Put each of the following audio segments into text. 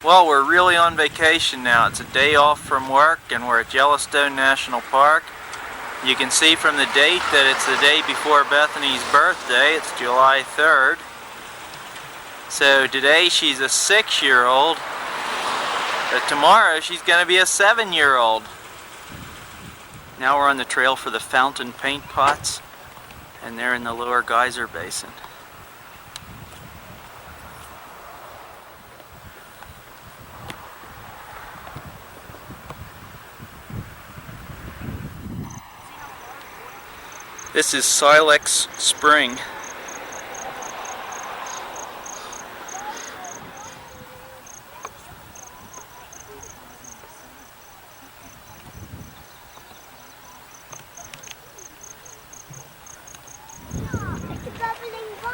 Well, we're really on vacation now. It's a day off from work and we're at Yellowstone National Park. You can see from the date that it's the day before Bethany's birthday. It's July 3rd. So today she's a 6-year-old. But tomorrow she's going to be a 7-year-old. Now we're on the trail for the fountain paint pots, and they're in the lower geyser basin. This is Silex Spring.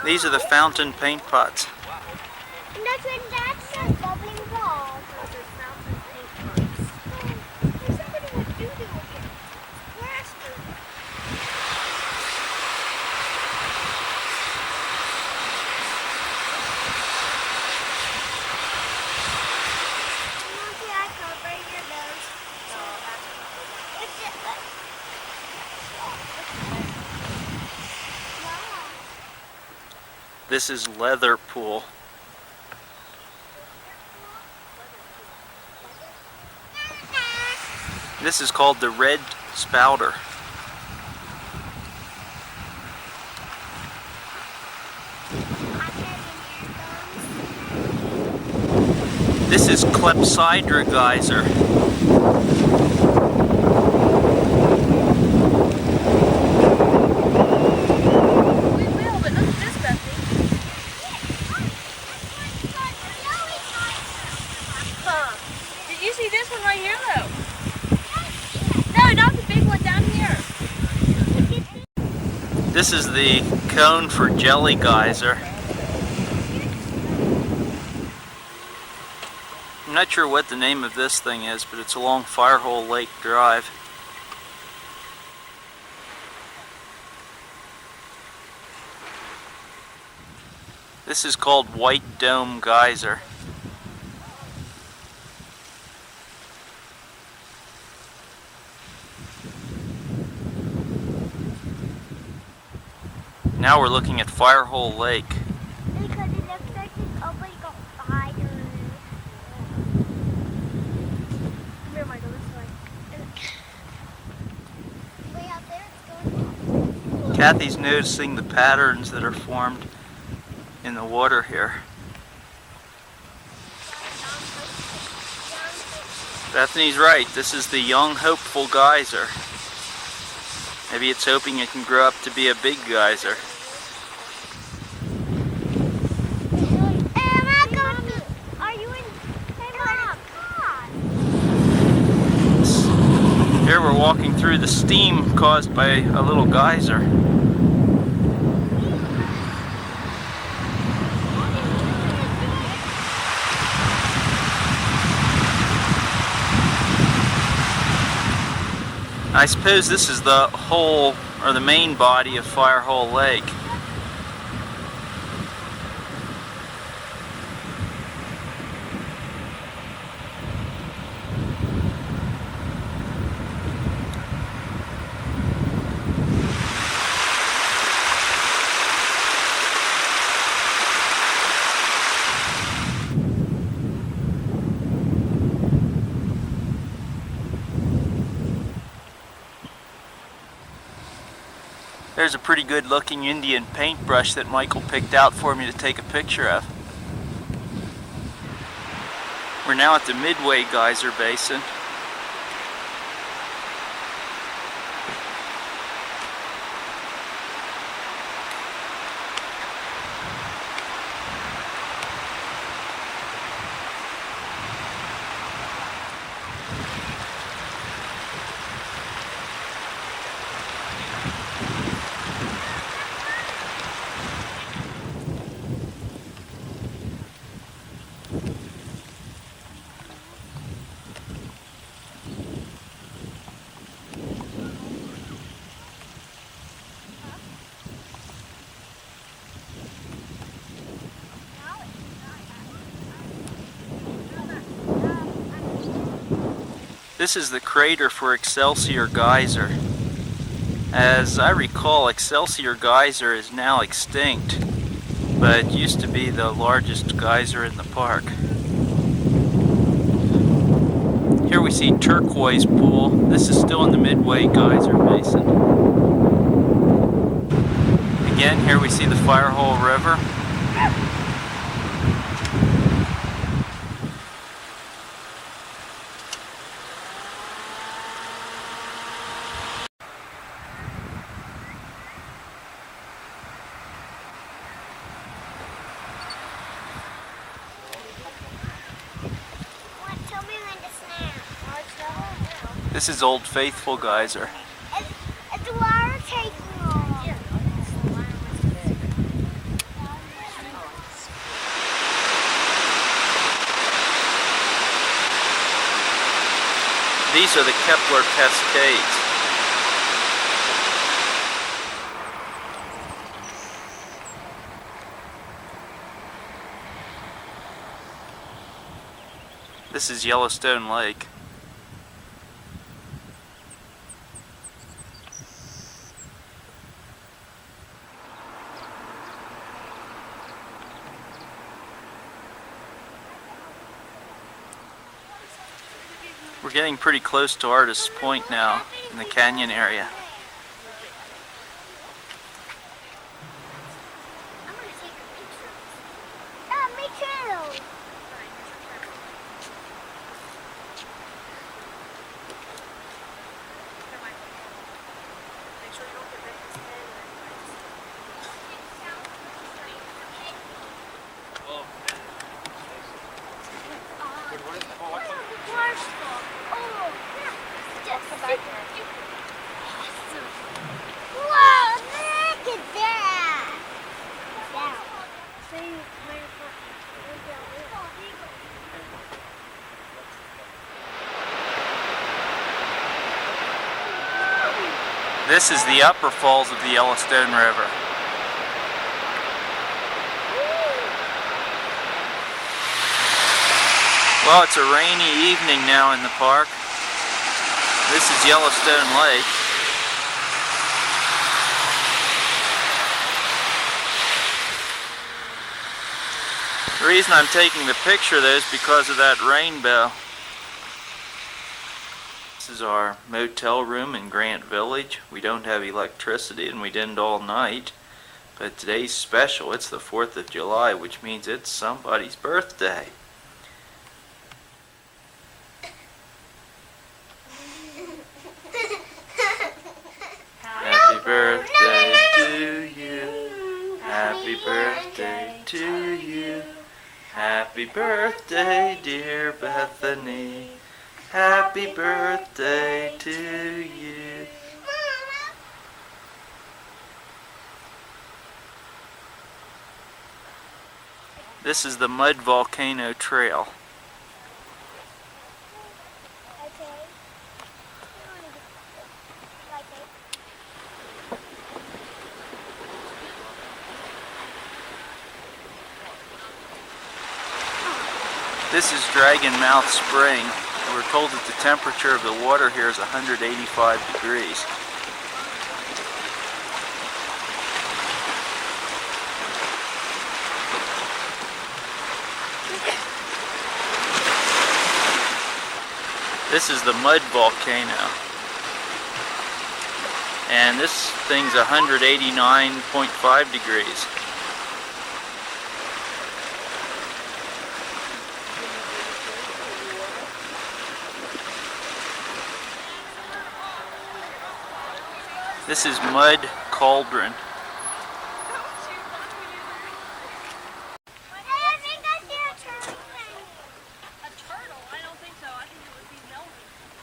These are the fountain paint pots. And that's when Dad says bubbling balls. Those are fountain paint pots. There's somebody with doo-doo again. Plaster. Monty, I cover your nose. No, that's not. It's just like... This is Leather Pool. This is called the Red Spouter. This is Clepsydra Geyser. Did you see this one right here though? No, not the big one down here. This is the cone for Jelly Geyser. I'm not sure what the name of this thing is, but it's along Firehole Lake Drive. This is called White Dome Geyser. Now we're looking at Firehole Lake. Because it looks like it's opening up spiders. Here, Michael, this way. Way out there, it's going. Kathy's noticing the patterns that are formed in the water here. Bethany's right, this is the Young Hopeful Geyser. Maybe it's hoping it can grow up to be a big geyser. Here we're walking through the steam caused by a little geyser. I suppose this is the whole, or the main body of Firehole Lake. There's a pretty good looking Indian paintbrush that Michael picked out for me to take a picture of. We're now at the Midway Geyser Basin. This is the crater for Excelsior Geyser. As I recall, Excelsior Geyser is now extinct, but used to be the largest geyser in the park. Here we see Turquoise Pool. This is still in the Midway Geyser Basin. Again, here we see the Firehole River. Tell me when to snap. This is Old Faithful Geyser. Is the water taking off? Yeah. These are the Kepler Cascades. This is Yellowstone Lake. We're getting pretty close to Artist's Point now in the canyon area. I'm gonna take a picture. Oh, me too. Whoa, look at that! This is the upper falls of the Yellowstone River. Well, it's a rainy evening now in the park. This is Yellowstone Lake. The reason I'm taking the picture though is because of that rainbow. This is our motel room in Grant Village. We don't have electricity and we didn't all night. But today's special. It's the 4th of July, which means it's somebody's birthday. Happy birthday to you. Happy birthday to you. Happy birthday, dear Bethany. Happy birthday to you. This is the Mud Volcano Trail. This is Dragon Mouth Spring. We're told that the temperature of the water here is 185 degrees. This is the Mud Volcano. And this thing's 189.5 degrees. This is Mud Cauldron.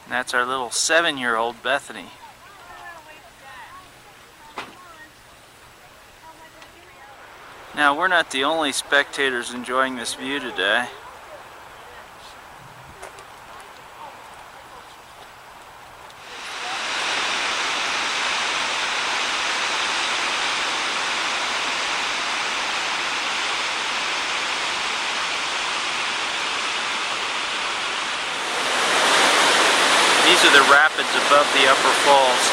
And that's our little 7-year-old Bethany. Now, we're not the only spectators enjoying this view today. Those are the rapids above the upper falls.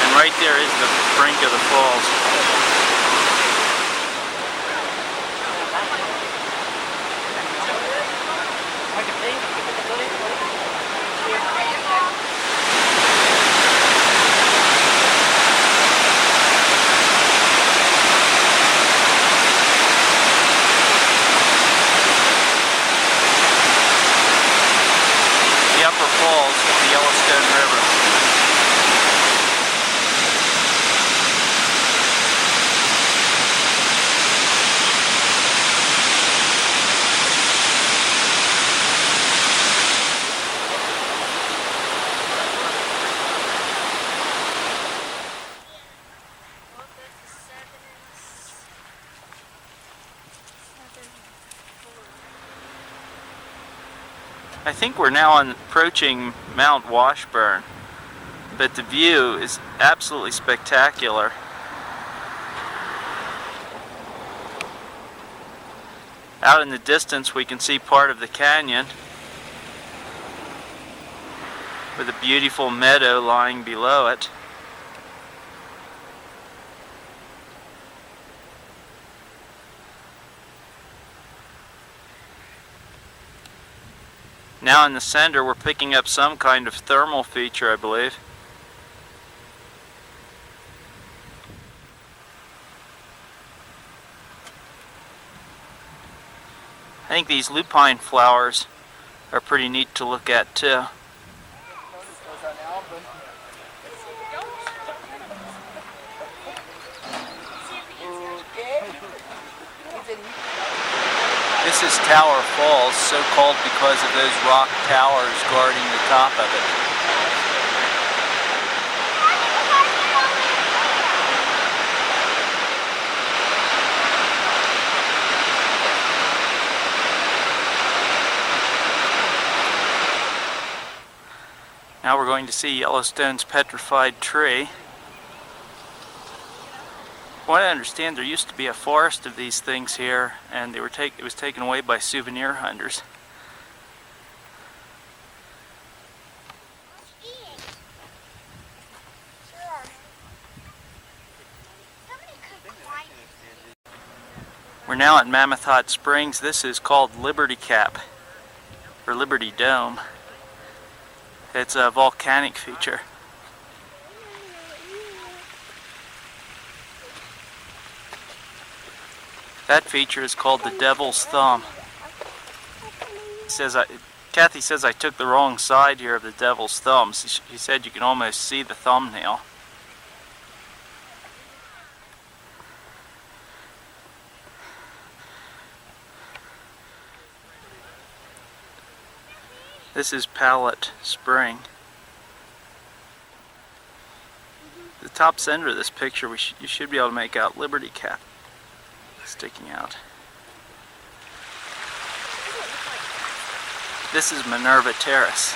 And right there is the brink of the falls. Falls of the Yellowstone River. I think we're now approaching Mount Washburn, but the view is absolutely spectacular. Out in the distance we can see part of the canyon with a beautiful meadow lying below it. Now in the center we're picking up some kind of thermal feature, I believe. I think these lupine flowers are pretty neat to look at too. This is Tower Falls, so called because of those rock towers guarding the top of it. Now we're going to see Yellowstone's petrified tree. From what I understand, there used to be a forest of these things here, and it was taken away by souvenir hunters. We're now at Mammoth Hot Springs. This is called Liberty Cap, or Liberty Dome. It's a volcanic feature. That feature is called the Devil's Thumb. Kathy says I took the wrong side here of the Devil's Thumb. She said you can almost see the thumbnail. This is Pallet Spring. The top center of this picture, you should be able to make out Liberty Cap sticking out. This is Minerva Terrace.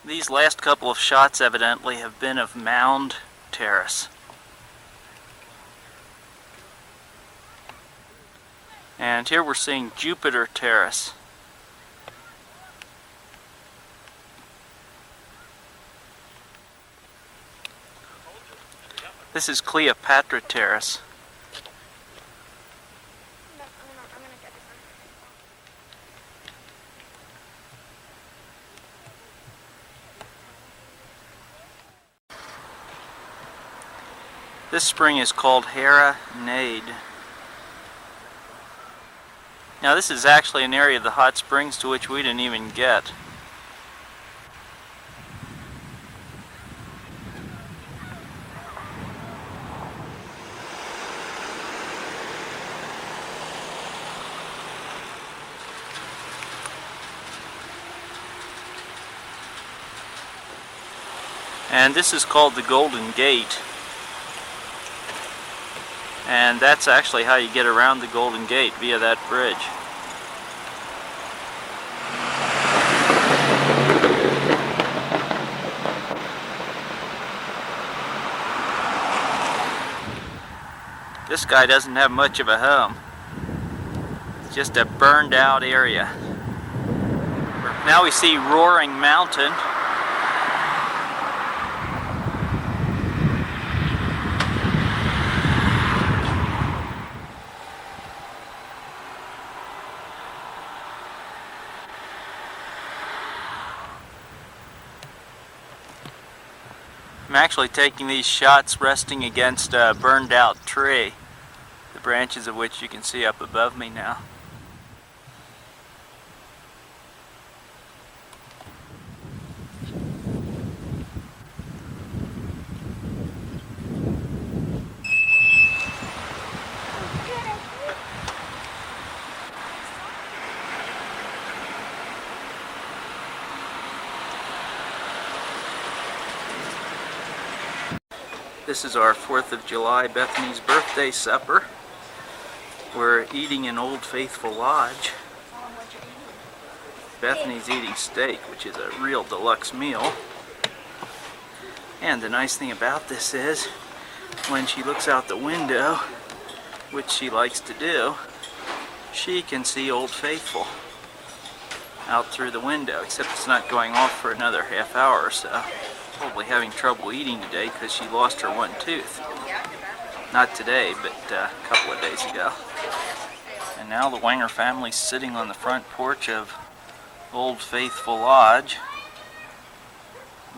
These last couple of shots evidently have been of Mound Terrace. And here we're seeing Jupiter Terrace. This is Cleopatra Terrace. I'm gonna get this one. This spring is called Hera Nade. Now this is actually an area of the hot springs to which we didn't even get. And this is called the Golden Gate. And that's actually how you get around the Golden Gate, via that bridge. This guy doesn't have much of a home. It's just a burned out area. Now we see Roaring Mountain. I'm actually taking these shots resting against a burned out tree, the branches of which you can see up above me now. This is our 4th of July Bethany's birthday supper. We're eating in Old Faithful Lodge. Bethany's eating steak, which is a real deluxe meal. And the nice thing about this is, when she looks out the window, which she likes to do, she can see Old Faithful out through the window, except it's not going off for another half hour or so. Probably having trouble eating today because she lost her one tooth. Not today, but a couple of days ago. And now the Wenger family's sitting on the front porch of Old Faithful Lodge,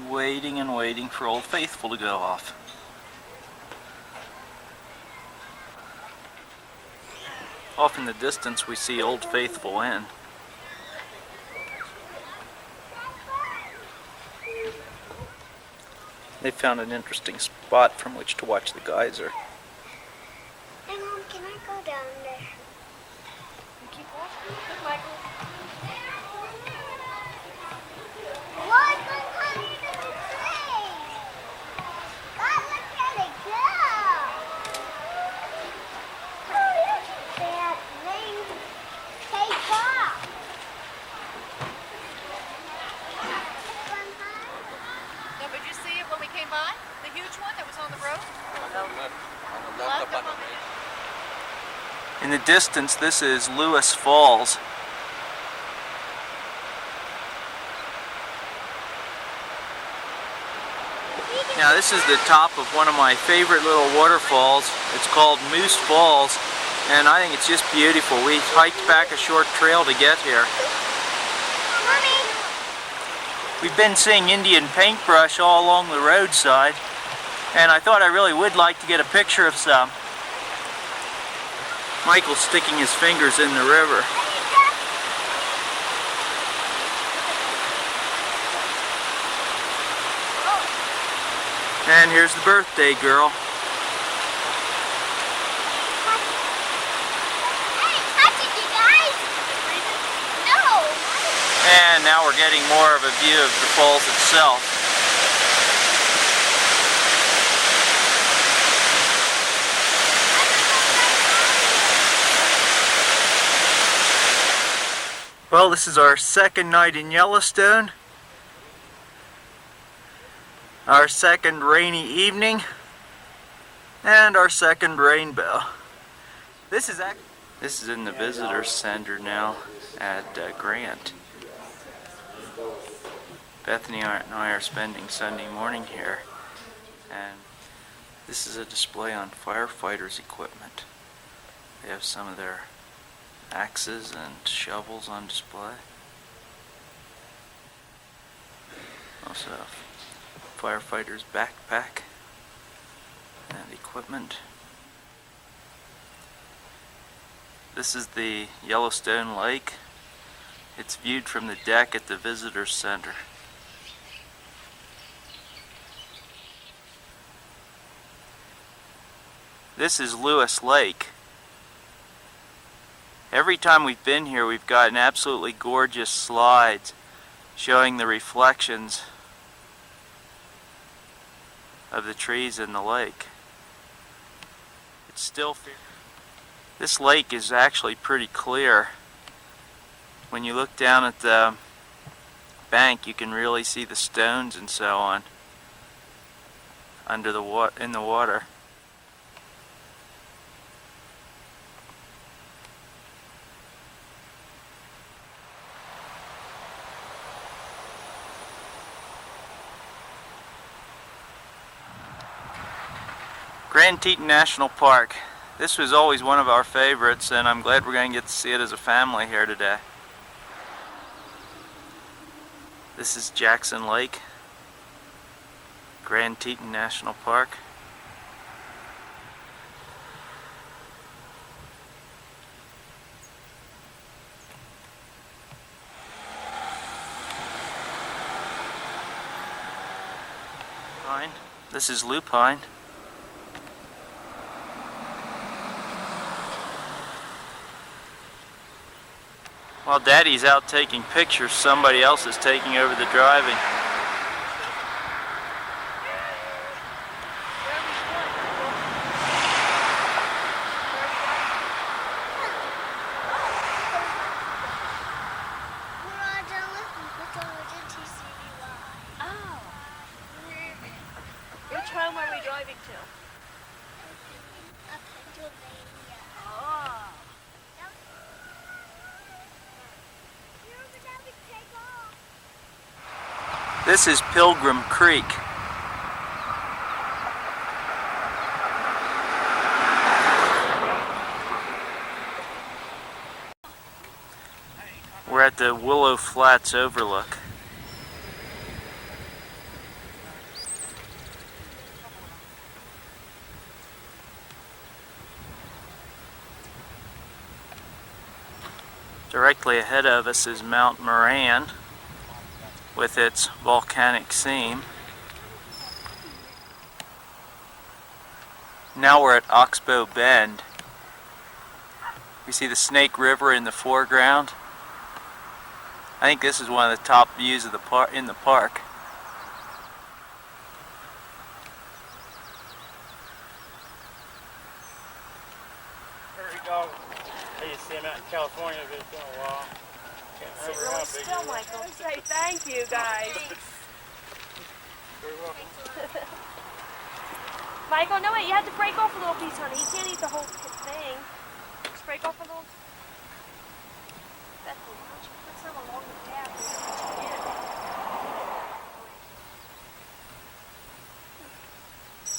waiting and waiting for Old Faithful to go off. Off in the distance we see Old Faithful Inn. They found an interesting spot from which to watch the geyser. Hey Mom, can I go down there? Keep walking, Michael. What's behind the tree? God, look at it go! Oh, look at that thing take off. No, but you see it when we came by? The huge one that was on the road? Left up on the In the distance, this is Lewis Falls. Now this is the top of one of my favorite little waterfalls. It's called Moose Falls, and I think it's just beautiful. We hiked back a short trail to get here. Mommy! We've been seeing Indian paintbrush all along the roadside, and I thought I really would like to get a picture of some. Michael's sticking his fingers in the river. And here's the birthday girl. Hey, touch it, you guys! No! And now we're getting more of a view of the falls itself. Well, this is our second night in Yellowstone. Our second rainy evening. And our second rainbow. This is actually This is in the visitor center now at Grant. Bethany and I are spending Sunday morning here, and this is a display on firefighters' equipment. They have some of their axes and shovels on display. Also a firefighter's backpack and equipment. This is the Yellowstone Lake. It's viewed from the deck at the visitor center. This is Lewis Lake. Every time we've been here, we've gotten absolutely gorgeous slides showing the reflections of the trees in the lake. It's still This lake is actually pretty clear. When you look down at the bank, you can really see the stones and so on under in the water. Grand Teton National Park. This was always one of our favorites, and I'm glad we're going to get to see it as a family here today. This is Jackson Lake, Grand Teton National Park. Pine. This is lupine. While Daddy's out taking pictures, somebody else is taking over the driving. Oh. Which home are we driving to? Oh. This is Pilgrim Creek. We're at the Willow Flats Overlook. Directly ahead of us is Mount Moran with its volcanic seam. Now we're at Oxbow Bend. We see the Snake River in the foreground. I think this is one of the top views of the park in the park. Prairie dog. I used to see him out in California, but it's been a while. Can't remember how big Still, he was. Michael. Say thank you, guys. Very welcome. Michael, no wait, you have to break off a little piece, honey. You can't eat the whole thing. Just break off a little. Bethany, why don't you put some along the path and see what you get?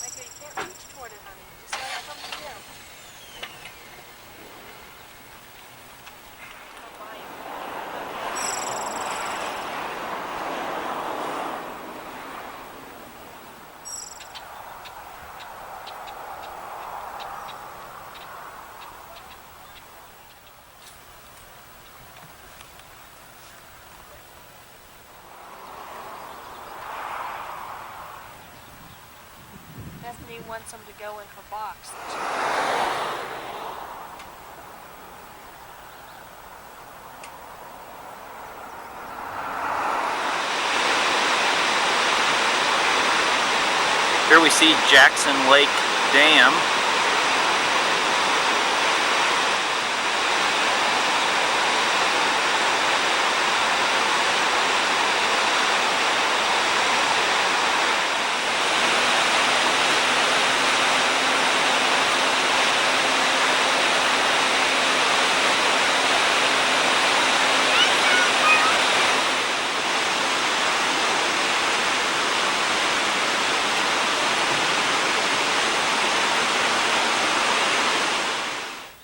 Michael, you can't reach toward it, honey. Just let it come to you. Not mine. Bethany wants them to go in her box. Here we see Jackson Lake Dam.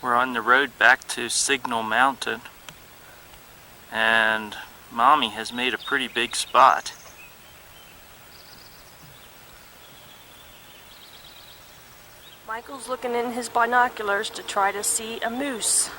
We're on the road back to Signal Mountain, and Mommy has made a pretty big spot. Michael's looking in his binoculars to try to see a moose.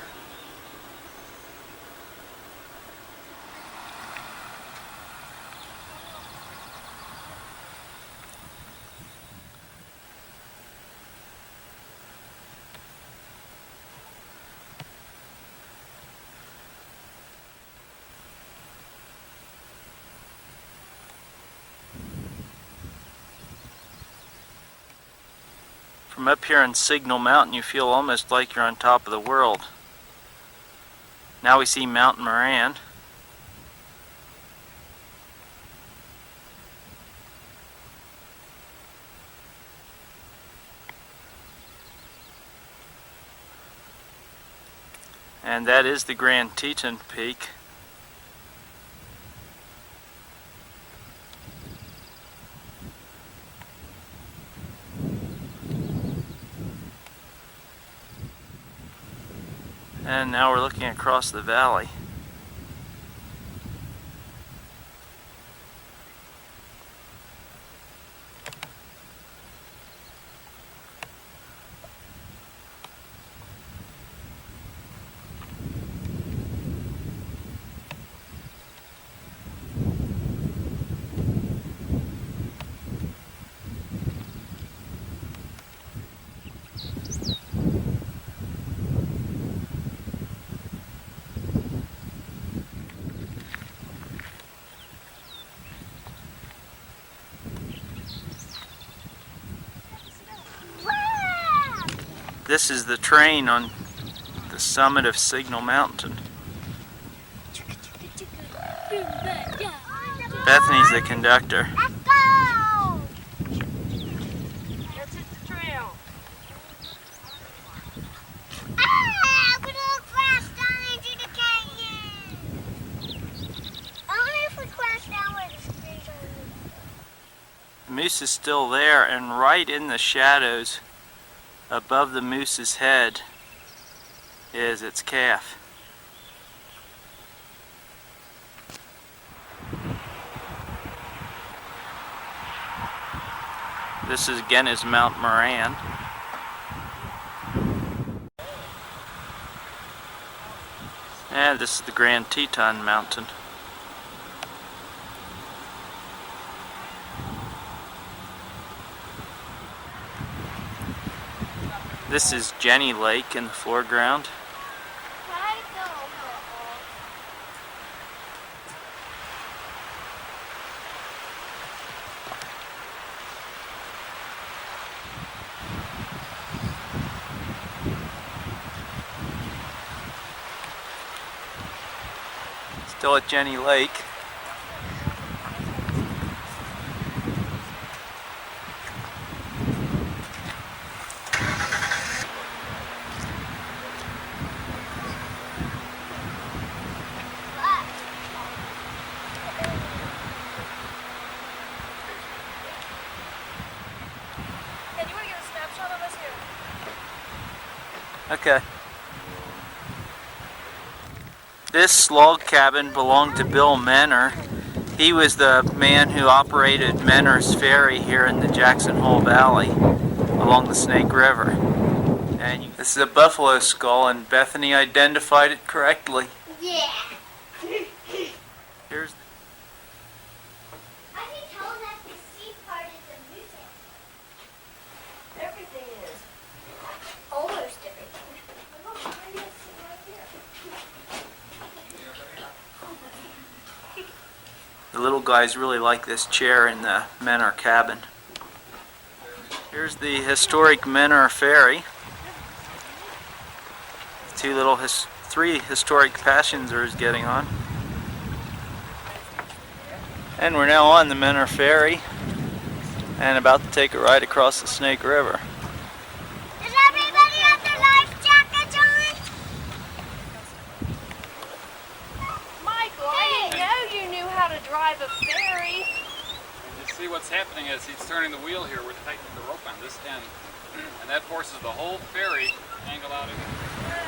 From up here in Signal Mountain, you feel almost like you're on top of the world. Now we see Mount Moran. And that is the Grand Teton Peak. And now we're looking across the valley. This is the train on the summit of Signal Mountain. Bethany's the conductor. Let's go! Let's hit the trail. Ah, we're gonna crash down into the canyon. Only if we crash down where the trees are. The moose is still there, and right in the shadows above the moose's head is its calf. This is again is Mount Moran. And this is the Grand Teton Mountain. This is Jenny Lake in the foreground. Still at Jenny Lake. Okay. This log cabin belonged to Bill Menor. He was the man who operated Menor's Ferry here in the Jackson Hole Valley along the Snake River. And this is a buffalo skull, and Bethany identified it correctly. Yeah. Here's I can tell that the C part is a moose. Everything is. Almost everything. the little guys really like this chair in the Menor cabin. Here's the historic Menor Ferry. Three historic passengers getting on. And we're now on the Menor Ferry and about to take a ride across the Snake River. Does everybody have their life jackets on? Michael, I didn't know you knew how to drive a ferry. You see what's happening is he's turning the wheel here. We're tightening the rope on this end, and that forces the whole ferry angle out again.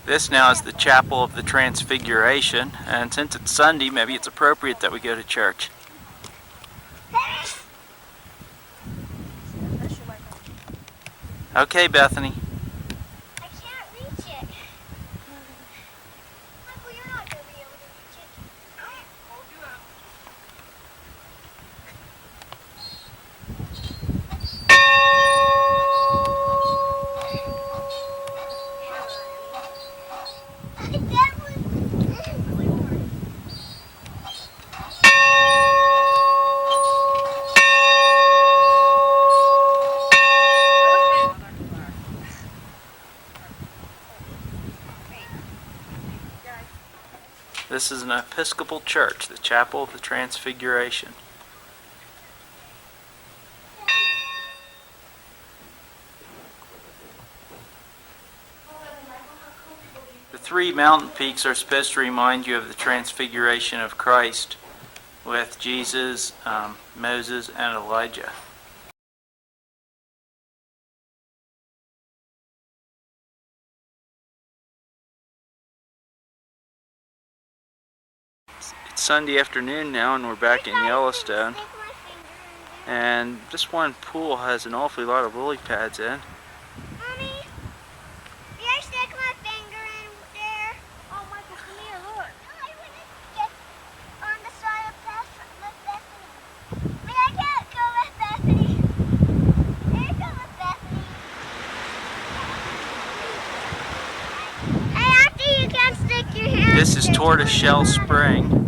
This now is the Chapel of the Transfiguration, and since it's Sunday, maybe it's appropriate that we go to church. Okay, Bethany. I can't reach it. Michael, you're not going to be able to reach it. Hold you up. That was really hard. This is an Episcopal church, the Chapel of the Transfiguration. The three mountain peaks are supposed to remind you of the Transfiguration of Christ with Jesus, Moses, and Elijah. It's Sunday afternoon now, and we're back in Yellowstone. Stick my finger in there. And this one pool has an awfully lot of lily pads in. Mommy, did I stick my finger in there? Oh, Michael, come here, look. No, I wouldn't get on the side of Bethany. But I can't go with Bethany. There you go with Bethany. Hey, after you can stick your hand. This is Tortoiseshell Spring.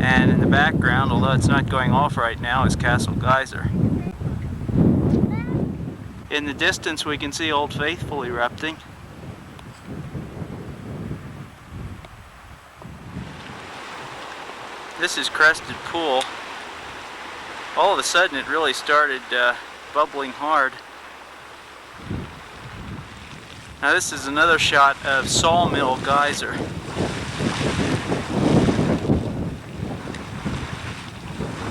And in the background, although it's not going off right now, is Castle Geyser. In the distance, we can see Old Faithful erupting. This is Crested Pool. All of a sudden, it really started bubbling hard. Now this is another shot of Sawmill Geyser.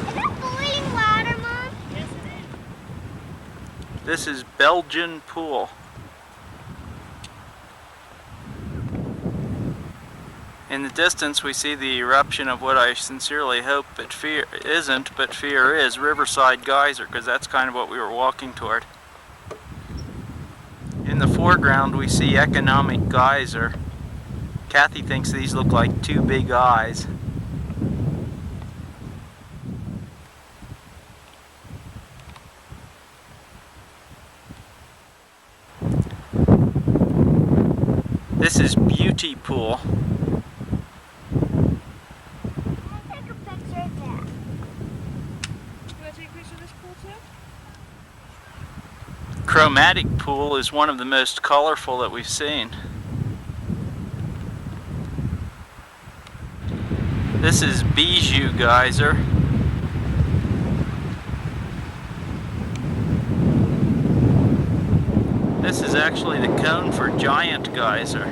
Is that boiling water, Mom? Yes, it is. This is Belgian Pool. In the distance, we see the eruption of what I sincerely hope but fear isn't, but fear is, Riverside Geyser, because that's kind of what we were walking toward. In the foreground, we see Economic Geyser. Kathy thinks these look like two big eyes. This is Beauty Pool. I'll take a picture of that. You want to take a picture of this pool, too? Chromatic Pool is one of the most colorful that we've seen. This is Bijou Geyser. This is actually the cone for Giant Geyser.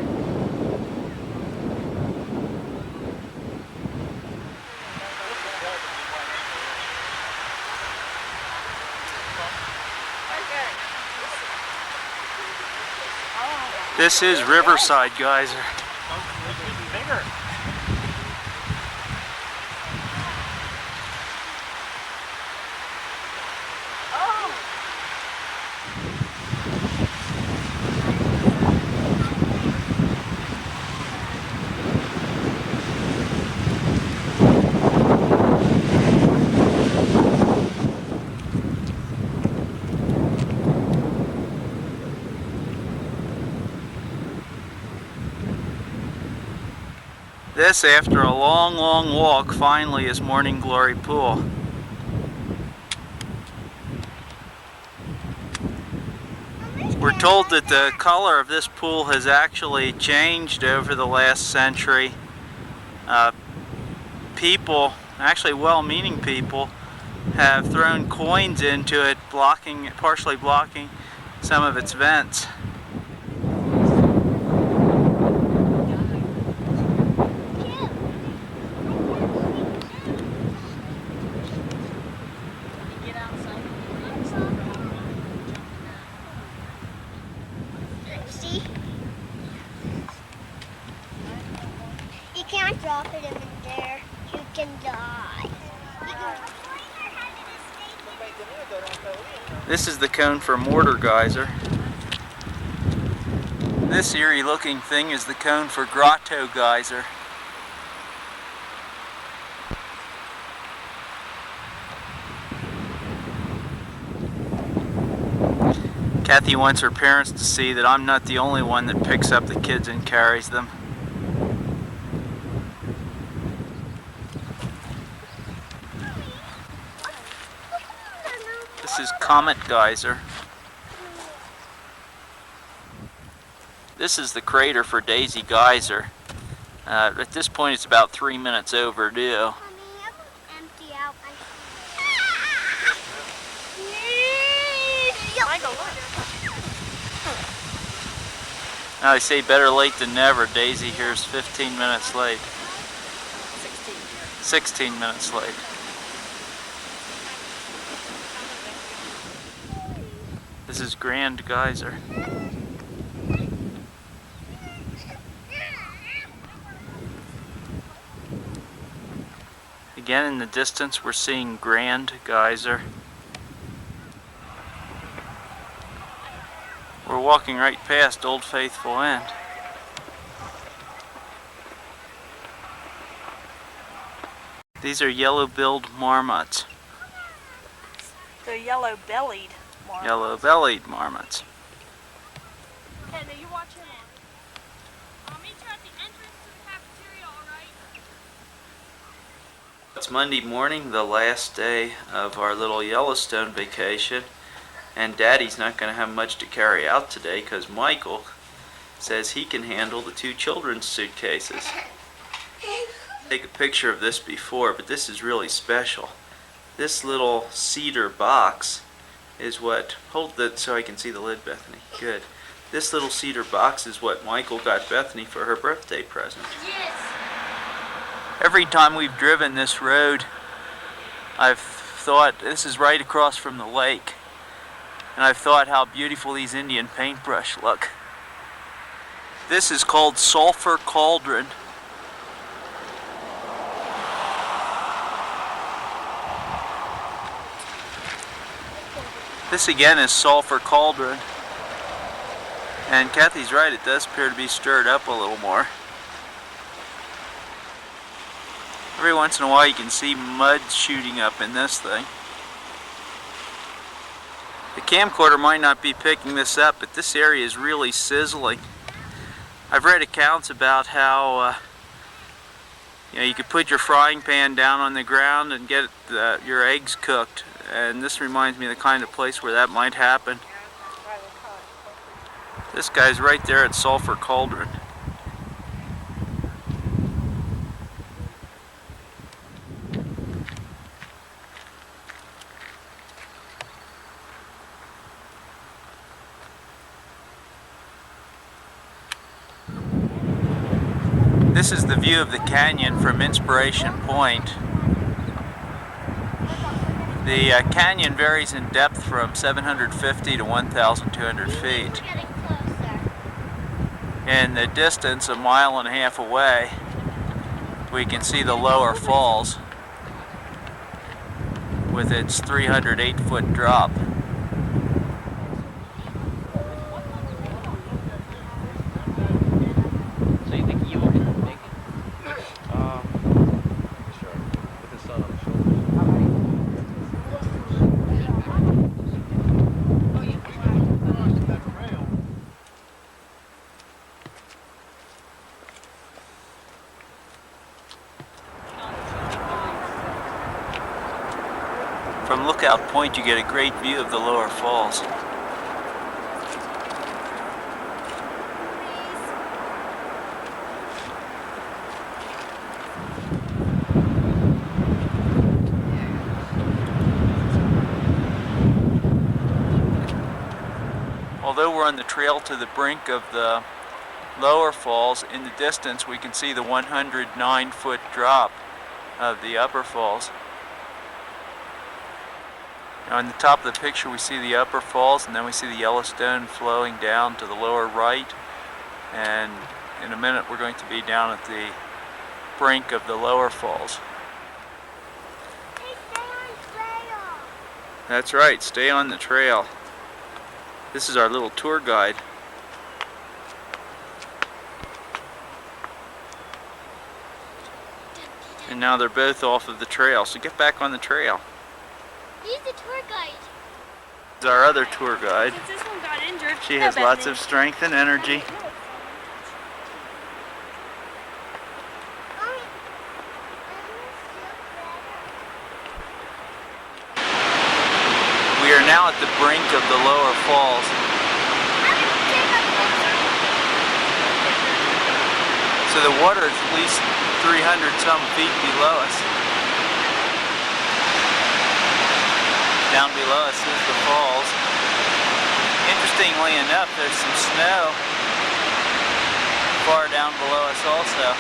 This is Riverside Geyser. Bigger. This, after a long, long walk, finally is Morning Glory Pool. We're told that the color of this pool has actually changed over the last century. People, actually well-meaning people, have thrown coins into it, partially blocking some of its vents. See? This is the cone for Mortar Geyser. This eerie looking thing is the cone for Grotto Geyser. Kathy wants her parents to see that I'm not the only one that picks up the kids and carries them. This is Comet Geyser. This is the crater for Daisy Geyser. At this point it's about 3 minutes overdue. Honey, I'm gonna empty out my Michael, look. Now I say better late than never. Daisy here's 15 minutes late. 16 minutes late. This is Grand Geyser. Again in the distance we're seeing Grand Geyser. We're walking right past Old Faithful Inn. These are yellow-billed marmots. They're yellow-bellied marmots. Yellow-bellied marmots. Okay, now you watch him. I'll meet you at the entrance to the cafeteria, alright? It's Monday morning, the last day of our little Yellowstone vacation, and Daddy's not going to have much to carry out today because Michael says he can handle the 2 children's suitcases. Take a picture of this before, but this is really special. This little cedar box is what, hold that so I can see the lid, Bethany. Good. This little cedar box is what Michael got Bethany for her birthday present. Yes. Every time we've driven this road, I've thought this is right across from the lake, and I've thought how beautiful these Indian paintbrush look. This is called Sulphur Cauldron. This again is Sulphur Cauldron, and Kathy's right, it does appear to be stirred up a little more. Every once in a while you can see mud shooting up in this thing. The camcorder might not be picking this up, but this area is really sizzling. I've read accounts about how you could put your frying pan down on the ground and get your eggs cooked, and this reminds me of the kind of place where that might happen. This guy's right there at Sulphur Cauldron. This is the view of the canyon from Inspiration Point. The canyon varies in depth from 750 to 1,200 feet. We're getting closer. In the distance, 1.5 miles away, we can see the lower falls with its 308-foot drop. So you think you can make it? Sure. With the sun on the shoulders. From Lookout Point, you get a great view of the lower falls. Although we're on the trail to the brink of the lower falls, in the distance we can see the 109-foot drop of the upper falls. Now on the top of the picture we see the upper falls, and then we see the Yellowstone flowing down to the lower right, and in a minute we're going to be down at the brink of the lower falls. Hey, stay on trail. That's right, stay on the trail. This is our little tour guide. And now they're both off of the trail, so get back on the trail. He's the tour guide. This is our other tour guide. Since this one got injured, She yeah, has lots Bethany. of strength and energy. We are now at the brink of the lower falls. So the water is at least 300 some feet below us. Down below us is the falls. Interestingly enough, there's some snow far down below us also.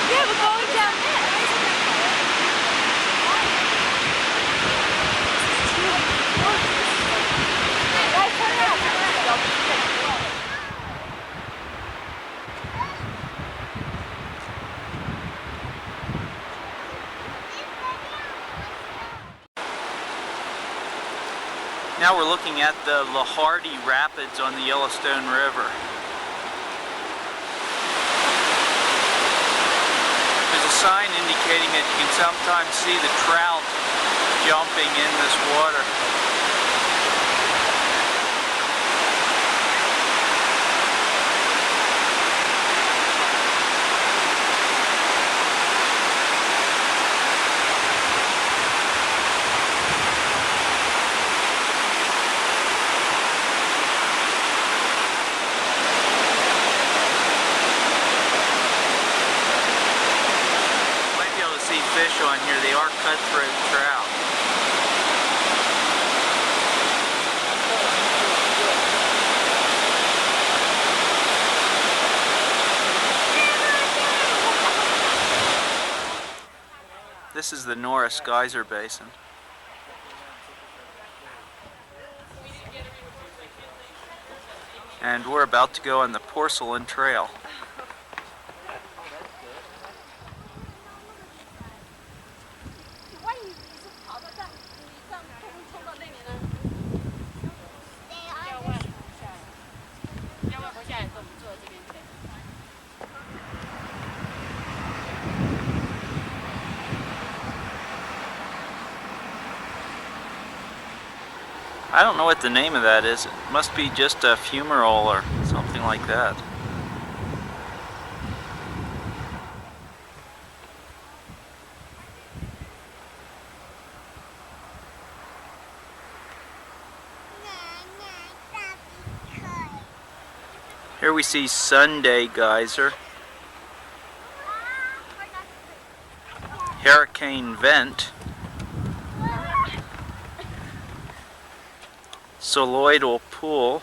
Yeah, we're going down there. Guys, turn around, turn around. Now we're looking at the Lahardy Rapids on the Yellowstone River. There's a sign indicating that you can sometimes see the trout jumping in this water. Fish on here, they are cutthroat trout. This is the Norris Geyser Basin. And we're about to go on the Porcelain Trail. I don't know what the name of that is. It must be just a fumarole or something like that. Here we see Sunday Geyser, Hurricane Vent, Soloidal Pool,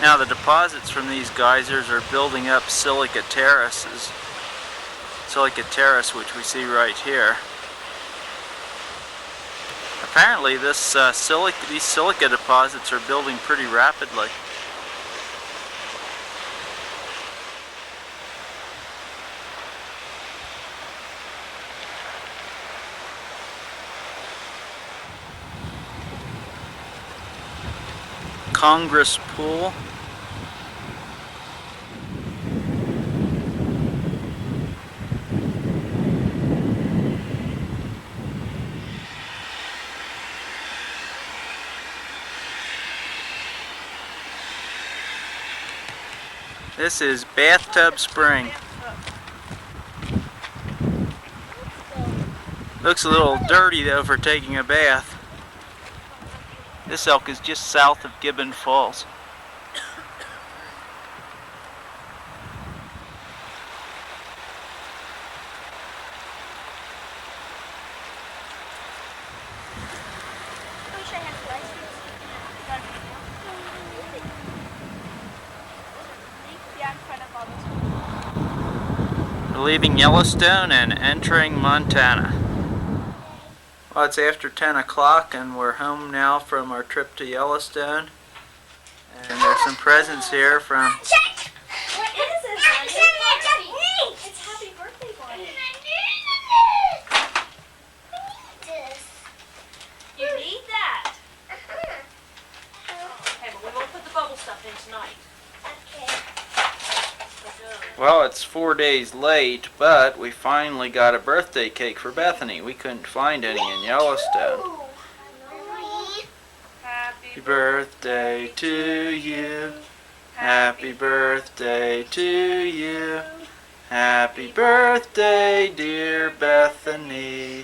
Now the deposits from these geysers are building up silica terraces. Silica terrace, which we see right here. Apparently these silica deposits are building pretty rapidly. Congress Pool. This is Bathtub Spring. Looks a little dirty though for taking a bath. This elk is just south of Gibbon Falls. I wish I had a license. Yeah, I'm quite up all this. We're leaving Yellowstone and entering Montana. Well, it's after 10 o'clock and we're home now from our trip to Yellowstone. And there's some presents here from... What is it, honey? It's happy birthday, boy. You need that. Okay, but we won't put the bubble stuff in tonight. Well, it's 4 days late, but we finally got a birthday cake for Bethany. We couldn't find any in Yellowstone. Happy birthday to you. Happy birthday to you. Happy birthday, dear Bethany.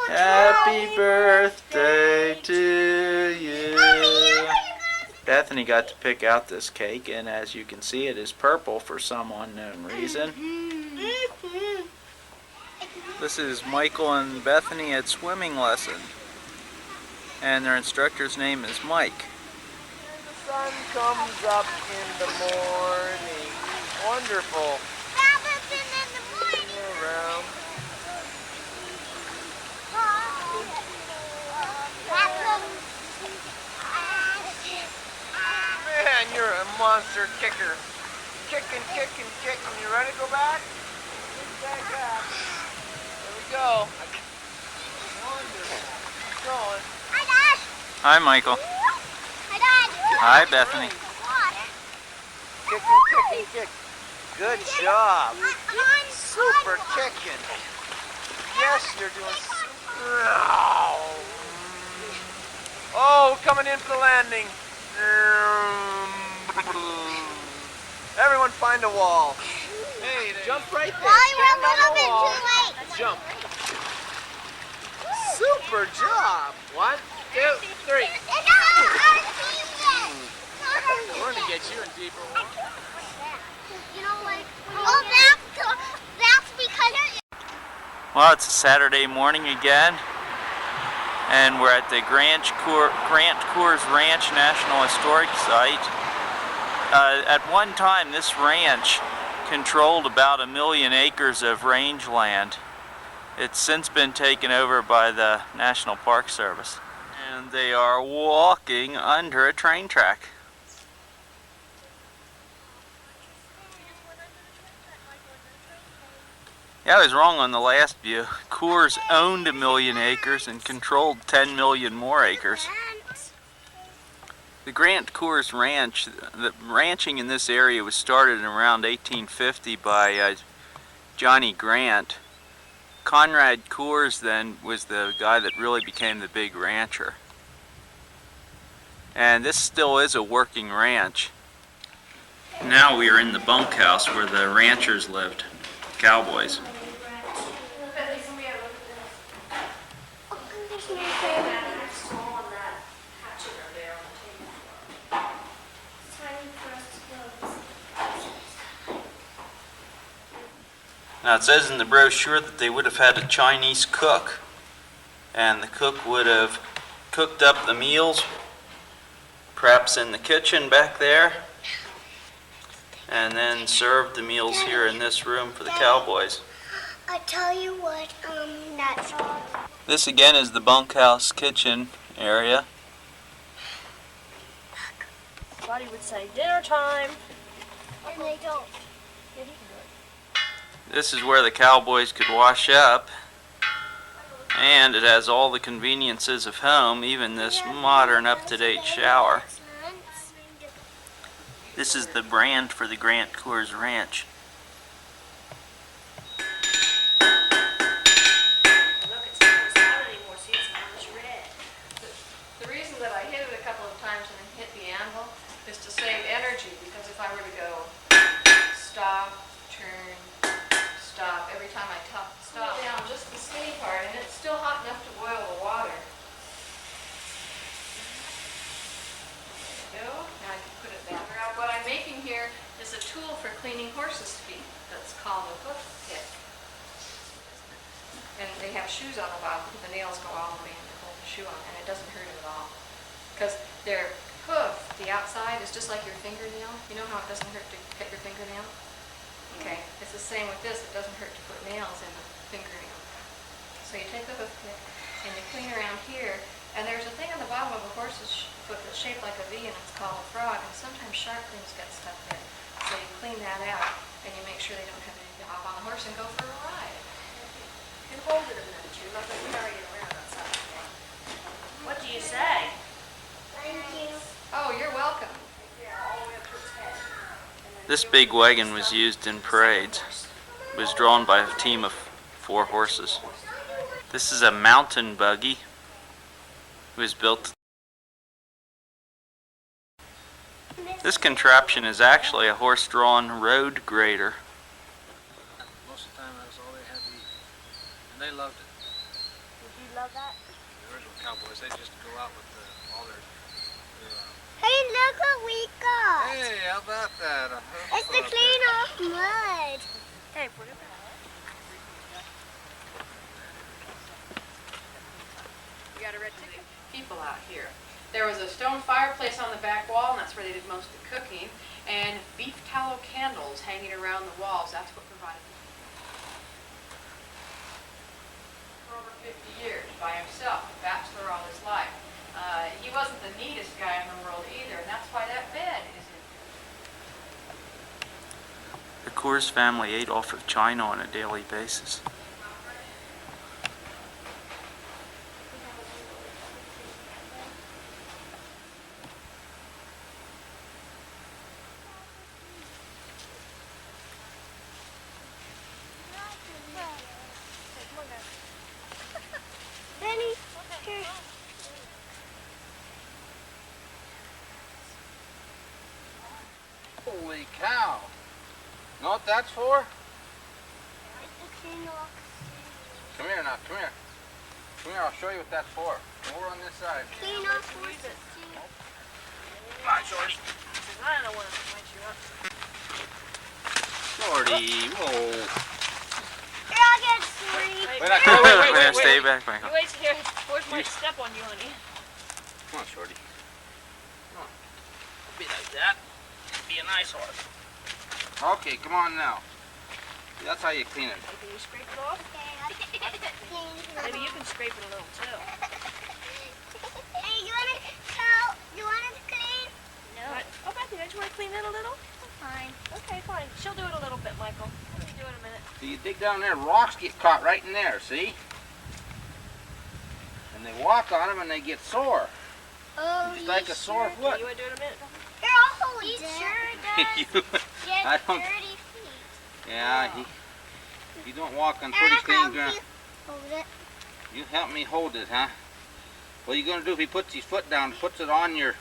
Happy birthday to you. Bethany got to pick out this cake, and as you can see, it is purple for some unknown reason. This is Michael and Bethany at swimming lesson, and their instructor's name is Mike. The sun comes up in the morning. Wonderful. Around. Man, you're a monster kicker. Kicking. You ready to go back? Back. There we go. Wonderful. Keep going. Hi, Michael. Hi, Bethany. Kick. Good job. Super kicking. Yes, you're doing super. Oh, coming in for the landing. Everyone find a wall. Hey, jump right there. Stand on the wall. Jump. Super job. 1, 2, 3. We're gonna get you in deeper water. You know what? Oh, that's because. Well, it's a Saturday morning again, and we're at the Grant Coors Ranch National Historic Site. At one time, this ranch controlled about 1 million acres of rangeland. It's since been taken over by the National Park Service. And they are walking under a train track. Yeah, I was wrong on the last view. Coors owned 1 million acres and controlled 10 million more acres. The Grant Coors Ranch, the ranching in this area was started in around 1850 by Johnny Grant. Conrad Coors then was the guy that really became the big rancher. And this still is a working ranch. Now we are in the bunkhouse where the ranchers lived, cowboys. Now it says in the brochure that they would have had a Chinese cook, and the cook would have cooked up the meals, perhaps in the kitchen back there, and then served the meals here in this room for the cowboys. I tell you what, that's all. This again is the bunkhouse kitchen area. Buddy would say, dinner time. And they don't. Yeah, he can do it. This is where the cowboys could wash up. And it has all the conveniences of home, even this modern up-to-date shower. This is the brand for the Grant Coors Ranch. Look, it's not as hot anymore. See, it's not as red. The reason that I hit it a couple of times and then hit the anvil is to save energy, because if I were to go stop, turn, stop, every time I stop down just the skinny part, and it's still hot enough to boil the water. There you go. Now I can put it back. Now what I'm making here is a tool for cleaning horses' feet that's called a hoof pick. And they have shoes on the bottom, the nails go all the way in to hold the shoe on, and it doesn't hurt them at all. Because their hoof, the outside, is just like your fingernail. You know how it doesn't hurt to cut your fingernail? Okay, it's the same with this. It doesn't hurt to put nails in the fingernail. So you take the hoof pick and you clean around here, and there's a thing on the bottom of a horse's foot that's shaped like a V, and it's called a frog, and sometimes sharp things get stuck there. So you clean that out, and you make sure they don't have anything to hop on the horse and go for a ride. You can hold it a minute. You're not going to carry it around outside. What do you say? Thank you. Oh, you're welcome. This big wagon was used in parades. It was drawn by a team of 4 horses. This is a mountain buggy. It was built. This contraption is actually a horse-drawn road grader. Most of the time, that's all they had to eat. And they loved it. Would you love that? The original cowboys, they just go out with all their Hey, look what we got. Hey, how about that? It's to clean off mud. Hey, put it back. We got a red ticket. People out here. There was a stone fireplace on the back wall, and that's where they did most of the cooking, and beef tallow candles hanging around the walls. That's what provided the heat. For over 50 years by himself, a bachelor all his life. He wasn't the neatest guy in the world either, and that's why that bed is in here. The Coors family ate off of china on a daily basis. Benny, here. Holy cow! Know what that's for? It's to clean off. Come here now, come here. Come here, I'll show you what that's for. Over on this side. Clean off horses. Come on, Shorty. I don't want to fight you up. Shorty, whoa. Here, I'll get three. Wait, wait, There, stay back, Michael. You wait here. Horse might step on you, honey. Come on, Shorty. Come on. Don't be like that. Be a nice horse. Okay, come on now. That's how you clean it. Hey, can you scrape it off? Maybe you can scrape it a little too. Hey, you want to help? You want it to clean? Right. Oh, Bethany, don't you want to clean it a little? Fine. Okay, fine. She'll do it a little bit, Michael. Let me do it in a minute. So you dig down there, rocks get caught right in there, see? And they walk on them and they get sore. Oh, Just like a sore foot. You want to do it in a minute? Here, I'll hold it. Sure does. You- Get I don't- dirty feet. Yeah, he don't walk on Here, pretty I'll clean help ground. you. Hold it. You help me hold it, huh? What are you gonna do if he puts his foot down, puts it on your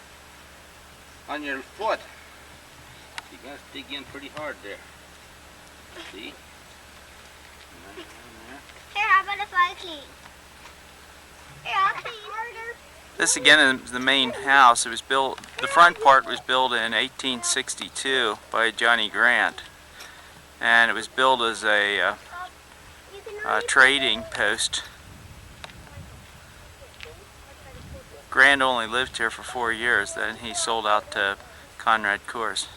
foot? You gotta dig in pretty hard there. See? There. Here, how about if I clean? Here, I'll clean harder. This again is the main house. It was built, the front part was built in 1862 by Johnny Grant. And it was built as a You can only trading post. Grant only lived here for 4 years, then he sold out to Conrad Coors.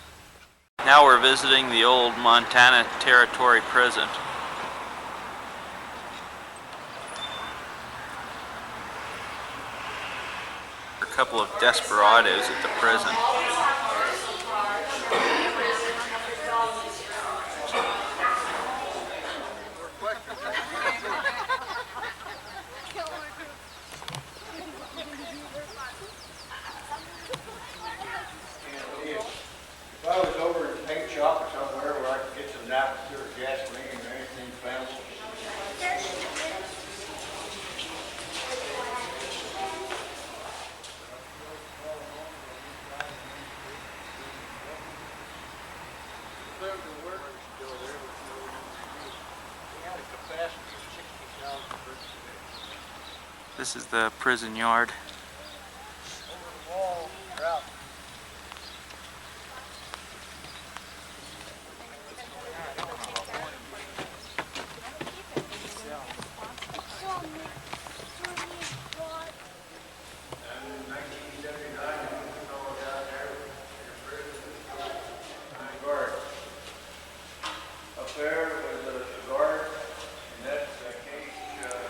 Now we're visiting the old Montana Territory Prison. couple of desperados at the prison. If I was over in the paint shop or somewhere where I could get some napkins or gasoline or anything fancy. This is the prison yard.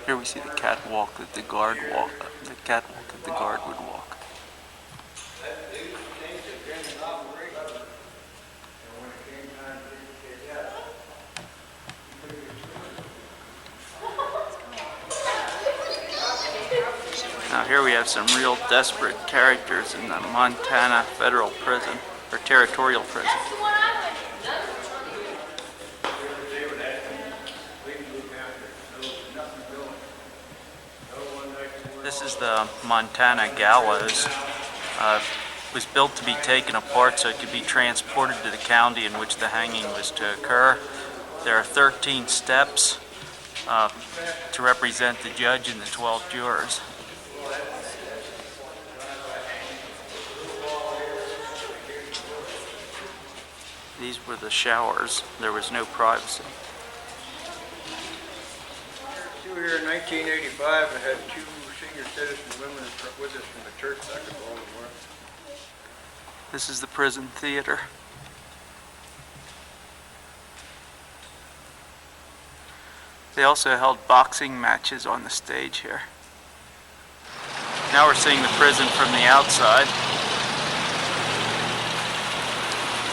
Here we see the catwalk that the catwalk that the guard would walk. Now here we have some real desperate characters in the Montana Federal Prison, or Territorial Prison. This is the Montana Gallows. It was built to be taken apart so it could be transported to the county in which the hanging was to occur. There are 13 steps to represent the judge and the 12 jurors. These were the showers. There was no privacy. We were here in 1985 and had two senior citizen women with us from the church back in Baltimore. This is the prison theater. They also held boxing matches on the stage here. Now we're seeing the prison from the outside.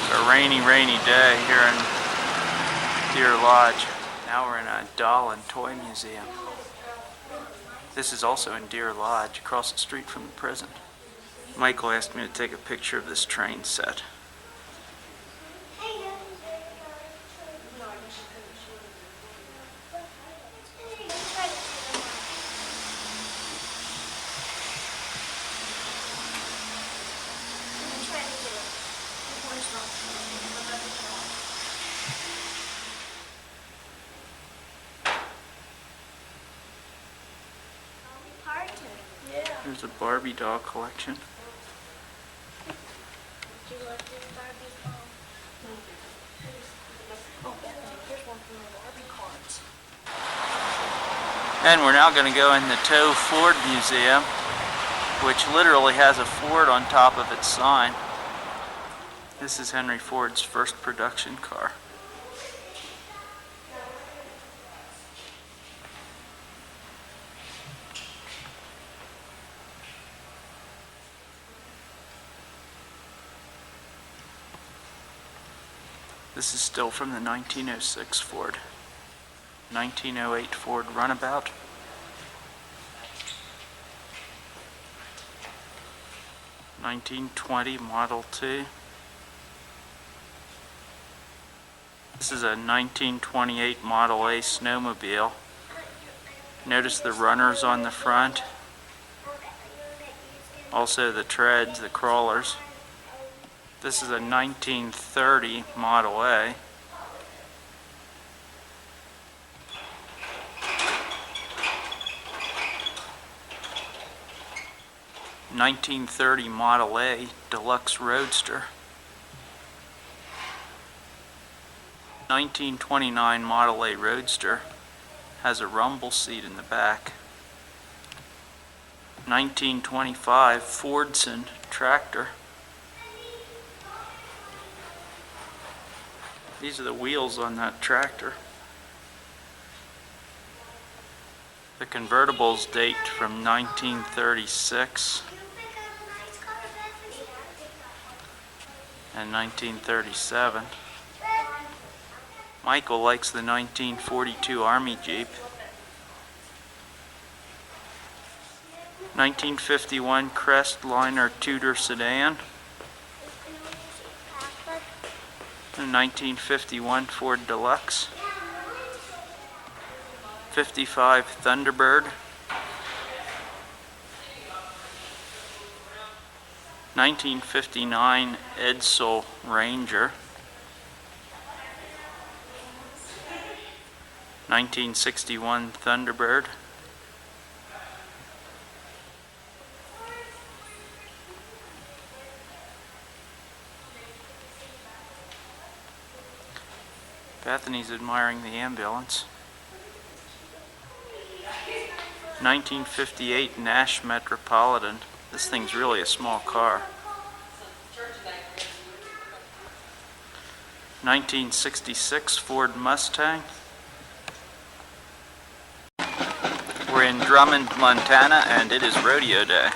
It's a rainy day here in Deer Lodge. Now we're in a doll and toy museum. This is also in Deer Lodge, across the street from the prison. Michael asked me to take a picture of this train set. There's a Barbie doll collection. And we're now going to go in the Tow Ford Museum, which literally has a Ford on top of its sign. This is Henry Ford's first production car. This is still from the 1906 Ford. 1908 Ford Runabout. 1920 Model T. This is a 1928 Model A snowmobile. Notice the runners on the front. Also the treads, the crawlers. This is a 1930 Model A. (1930) Model A Deluxe Roadster. 1929 Model A Roadster has a rumble seat in the back. 1925 Fordson tractor. These are the wheels on that tractor. The convertibles date from 1936. and 1937. Michael likes the 1942 Army Jeep. 1951 Crestliner Tudor sedan. A 1951 Ford Deluxe. 55 Thunderbird. 1959 Edsel Ranger. 1961 Thunderbird. Bethany's admiring the ambulance. 1958 Nash Metropolitan. This thing's really a small car. 1966 Ford Mustang. We're in Drummond, Montana, and it is rodeo day.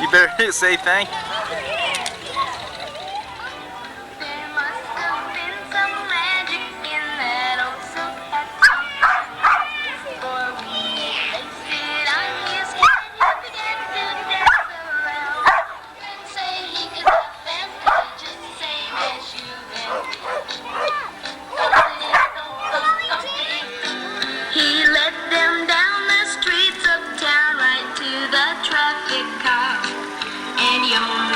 You better say thank you. There must have been some magic in that old silk hat. For we placed it on his head, he began to dance around and say he could have them just same as you and me. He led them down the streets of town right to the traffic cop. And you'll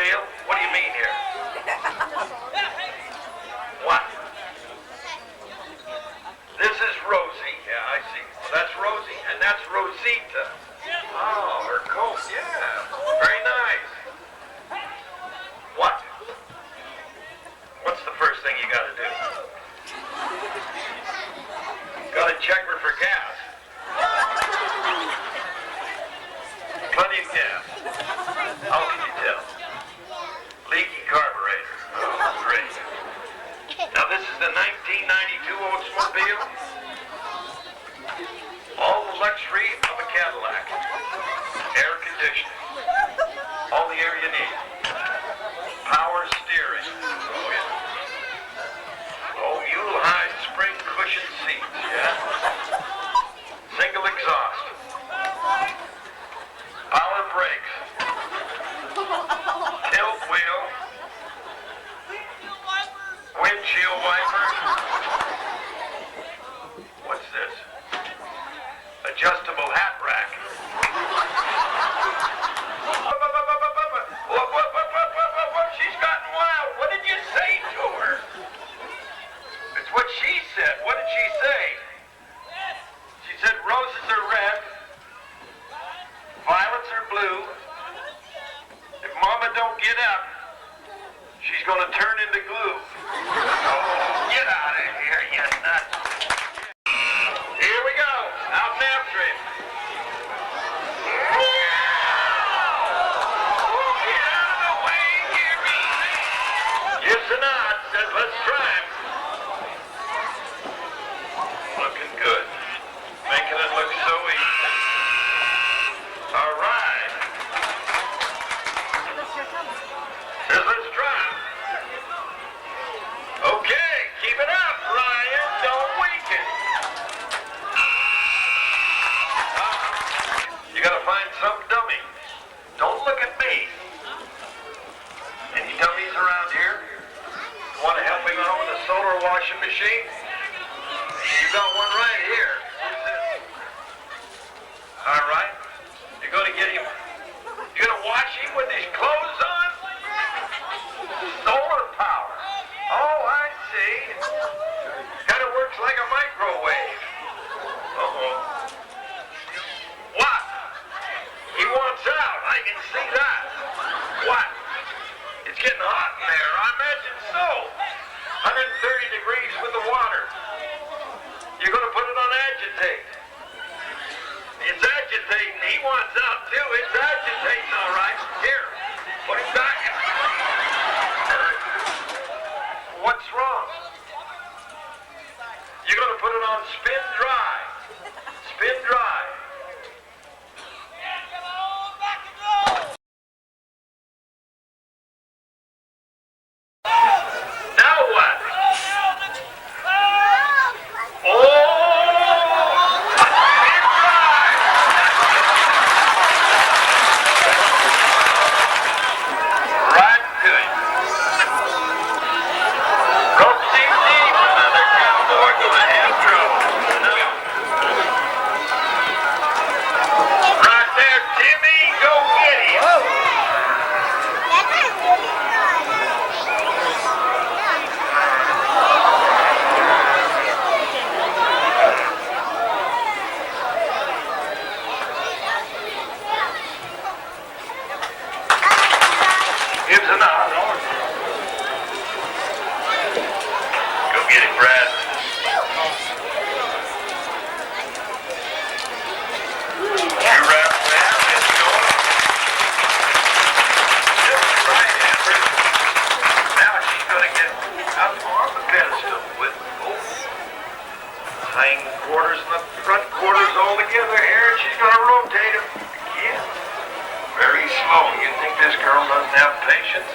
Oldsmobile? What do you mean here? What? This is Rosie. Yeah, I see. Well, that's Rosie, and that's Rosita. Oh, her coat. Yeah. Very nice. What? What's the first thing you got to do? Got to check her for gas. Plenty of gas. How can you tell? Leaky carburetor. Oh, great. Now this is the 1992 Oldsmobile. All the luxury of a Cadillac. Air conditioning. All the air you need. Power steering. Oh yeah. Oh, mule high spring cushion seats, yeah? Single exhaust. Power brakes. Tilt wheel. Windshield wipers. What's this? Adjustable hat rack. She's gotten wild. What did you say to her? It's what she said. What did she say? She said roses are red, violets are blue. If Mama don't get up, she's gonna turn into glue. Oh, get out of here, you nuts. Here we go. Out and after him. Get out of the way, Gary. Gives a nod, says let's try him. Looking good. Making it look so easy. All right. Says let's try him. Okay, keep it up, Ryan. Don't weaken. You gotta find some dummy. Don't look at me. Any dummies around here? Want to help him out with a solar washing machine? You got one right here. Who's this? All right. You're gonna get him. You're gonna wash him with his clothes on? Solar power. Oh, I see. Kind of works like a microwave. Uh-oh. What? He wants out. I can see that. What? It's getting hot in there. I imagine so. 130 degrees with the water. You're going to put it on agitate. It's agitating. He wants out too. It's agitating, all right. Here, put him back. What's wrong? You're going to put it on spin dry. Spin dry. Now what? Oh! Spin dry. Right good. Rope deep, another cowboy gonna have trouble. Right there, Timmy, go get him. Gives a nod. Go get him, Brad. You wrap that, let's go. Just right, Amber. Now she's gonna get up on the pedestal with both hind quarters and the front quarters all together here, and she's gonna rotate them again. Very slow. You think this girl doesn't have patience?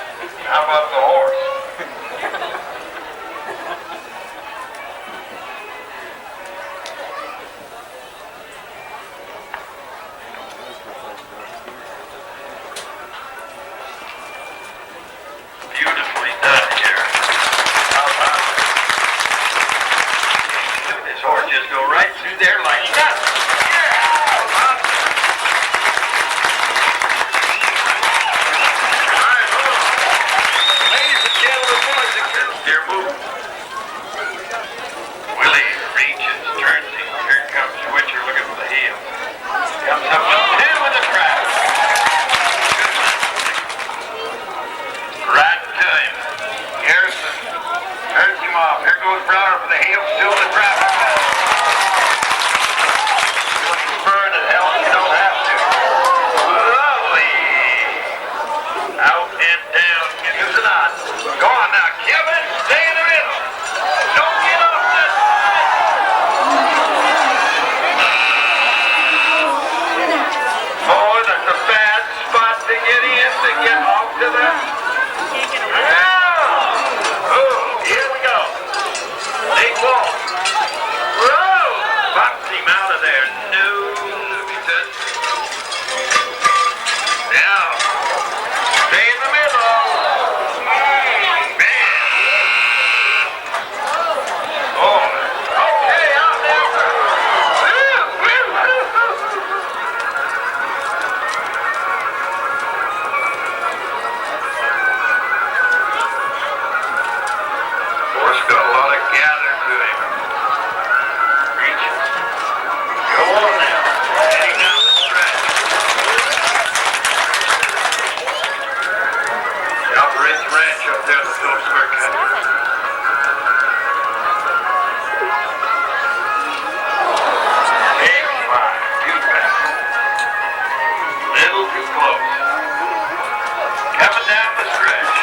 How about the horse? Beautifully done here. How about it? This horse just go right through there like that. Yeah! How about it? All right, hold on. ranch up there in the Phillipsburg country. Stop it. Big spot. You bet. Little too close. Coming down the stretch.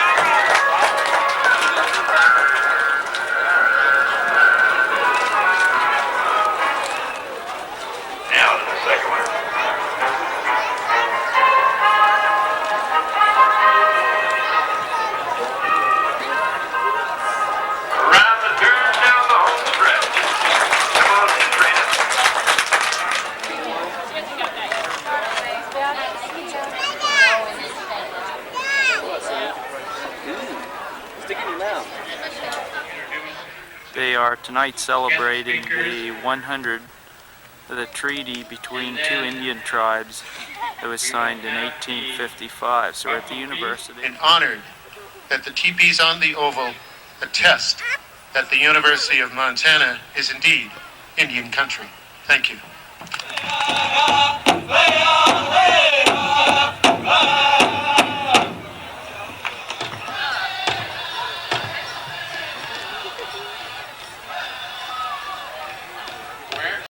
Now to the second one. Around the turn, down the home stretch. Come on, Katrina. Stick it in your mouth. They are tonight celebrating the 100th of the treaty between two Indian tribes that was signed in 1855. So we're at the university. And honored that the teepees on the oval attest that the University of Montana is indeed Indian country. Thank you.